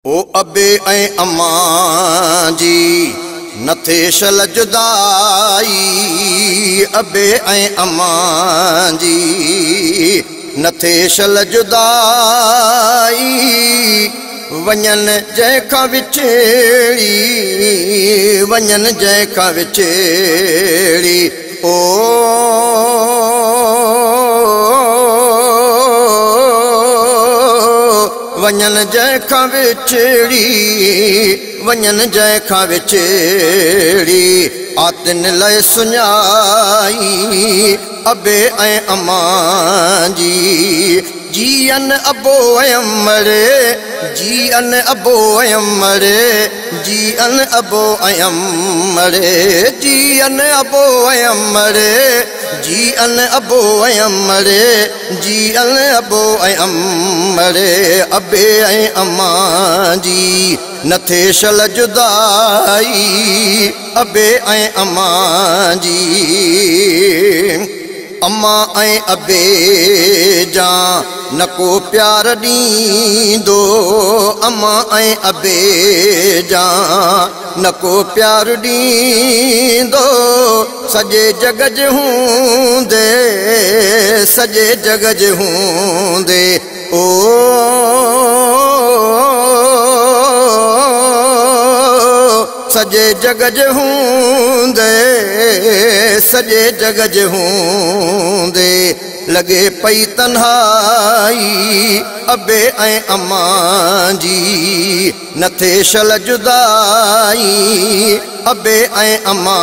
ओ अबे ऐं अम्मा जी नथे शल जुदाई। अबे ऐं अम्मा जी नथे शल जुदाई। वञन जंहिंखां विछेड़ी, वञन जंहिंखां विछेड़ी। ओ वञन जंहिंखां विछेड़ी, वञन जंहिंखां विछेड़ी। आतिन लाइ सुञाई अबे ऐं अम्मा जी। जीअन अबो ऐं अमड़े, जीअन अबो ऐं अमड़े, जीअन अबो ऐं अमड़े, जीअन अबो ऐं अमड़े, जीअन अबो ऐं अमड़े, जीअन अबो ऐं अमड़े। अबे ऐं अम्मा जी नथे शल जुदाई। अबे ऐं अम्मा जी। अम्मा ऐं अबे जा न को प्यार ॾींदो, अम्मा ऐं अबे जा न को प्यार ॾींदो। सॼे जग जे हूंदे, सॼे जग जे हूंदे। ओ सॼे जग जे हूंदे, सॼे जग जे हूंदे। लगे पई तन्हाई अबे ऐं अम्मा जी नथे शल जुदाई। अबे ऐं अम्मा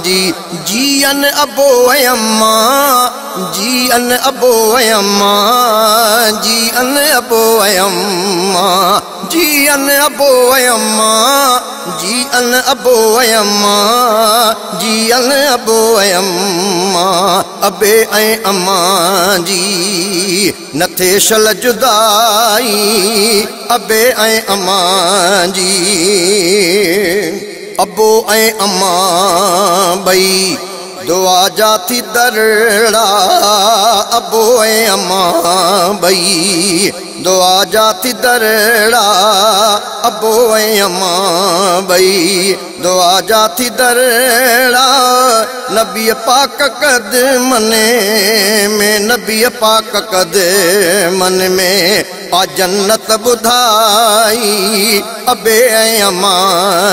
जी। जीअन अबो ऐं अम्मा, जीअन अबो ऐं अम्मा, जीअन अबो ऐं अम्मा, जीअन अबो ऐं अम्मा, जीअन अबो ऐं अम्मा, जीअन अबो ऐं अम्मा। अबे ऐं अम्मा जी नथे शल जुदाई। अबे ऐं अम्मा जी। अबो ऐं अम्मा ॿई दुआ जा थी दरड़ा। अबो ऐं अम्मा ॿई दुआ जा थी दरड़ा। अबो ऐं अम्मा ॿई दुआ जा थी दरड़ा। नबी पाक क़दमने में, नबी पाक क़दमन में आ जन्नत ॿुधाई। अबे ऐं अम्मा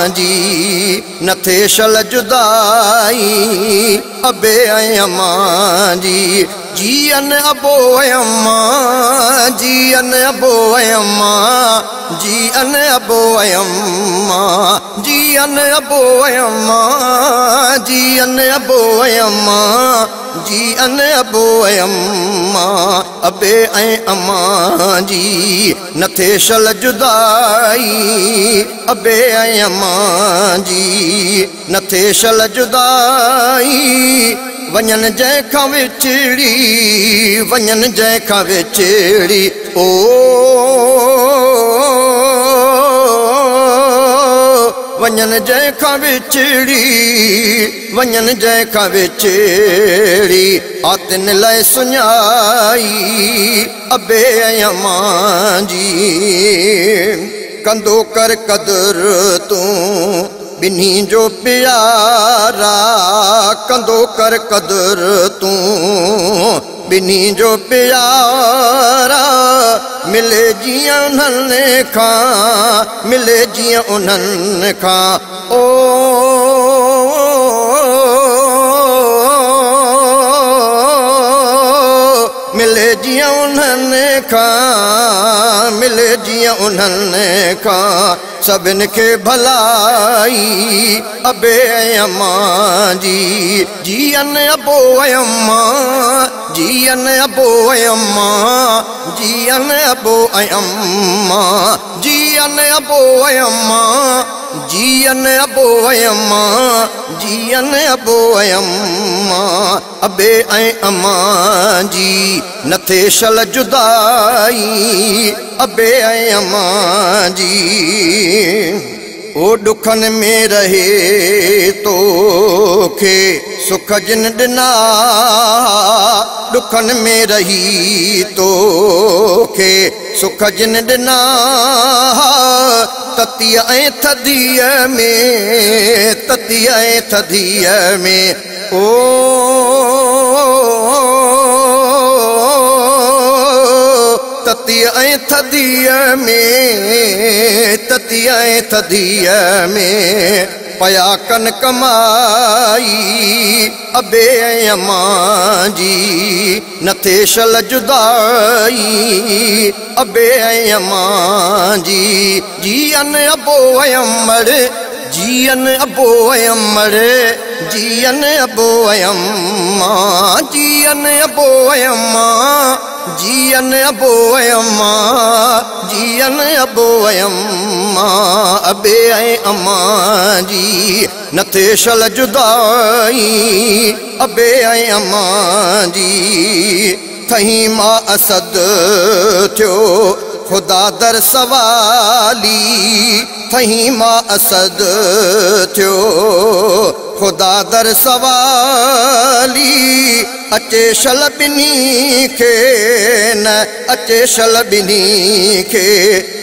जी नथे शल जुदाई। अबे ऐं अम्मा जी। जीअन अबो ऐं अम्मा, जीअन अबो ऐं अम्मा, जीअन अबो ऐं अम्मा, जीअन अबो ऐं अम्मा, जीअन अबो ऐं अम्मा, जीअन अबो ऐं अम्मा। अबे ऐं अम्मा जी नथे शल जुदाई। अबे ऐं अम्मा जी नथे शल जुदाई। वञन जंहिंखां विछड़ी, वञन जंहिंखां विछड़ी। ओ वञन जंहिंखां विछड़ी, वञन जंहिंखां विछड़ी। आतिन लाइ सुञाई अबे ऐं अम्मा जी। कंदो कर क़दुर तूं ॿिन्ही जो प्यारा। कंदो कर क़दुर तूं ॿिन्ही जो प्यारा। मिले जीअं उन्हनि खां, मिले जीअं उन्हनि खां। ओ मिले जीअं उन्हनि खां, मिले जीअं उन्हनि खां। सभिनि खे भलाई अबे ऐं अम्मा जी। जीअन अबो ऐं अम्मा, जीअन अबो ऐं अम्मा, जीअन अबो ऐं अम्मा, जीअन अबो ऐं अम्मा, जीअन अबो ऐं अम्मा, जीअन अबो ऐं अम्मा। अबे ऐं अम्मा जी नथे शल जुदाई। अबे ऐं अम्मा जी। ओ ॾुखन में रहे तोखे सुख जिन ॾिना दुखन में रही तो के सुख जिन ॾिना ततीअ ऐं थधीअ में ततीअ ऐं थधीअ में ओ ततीअ ऐं थधीअ में ततीअ ऐं थधीअ में पया कन कमाई अबे ऐं अम्मा जी न थे शल जुदाई अबे ऐं अम्मा जी जीअन अबो ऐं अमड़ जीअन अबो ऐं अमड़ जीअन अबो ऐं अम्मा जीअन अबो ऐं अम्मा जीअन अबो ऐं अम्मा जीअन अबो ऐं अम्मा अबे ऐं अम्मा जी न थे शल जुदाई अबे ऐं अम्मा जी थही मां असद थियो खुदा दर सवाली थही मां असद थियो खुदा दर सवाली अचे शल बिनी खे न अचे शल बिनी खे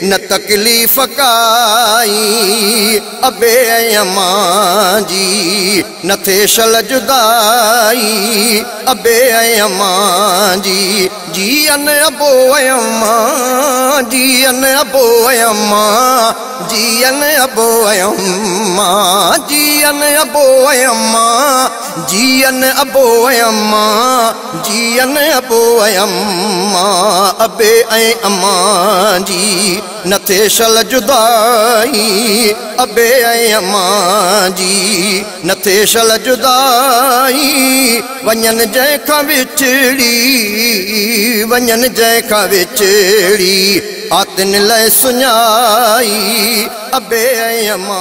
न तकलीफ़ काई अबे ऐं अम्मा जी न थे शल जुदाई अबे ऐं अम्मा जी जीअन अबो ऐं अम्मा जीअन अबो ऐं अम्मा जीअन अबो ऐं अम्मा जीअन अबो ऐं अम्मा जीअन अबो ऐं अम्मा जीअन अबो ऐं अम्मा अबे ऐं अम्मा जी न थे शल जुदाई अबे ऐं अम्मा जी न थे शल जुदाई वञन जंहिंखां विछड़ी वञन जंहिंखां विछड़ी आतिन लाइ सुञाई अबे ऐं अम्मा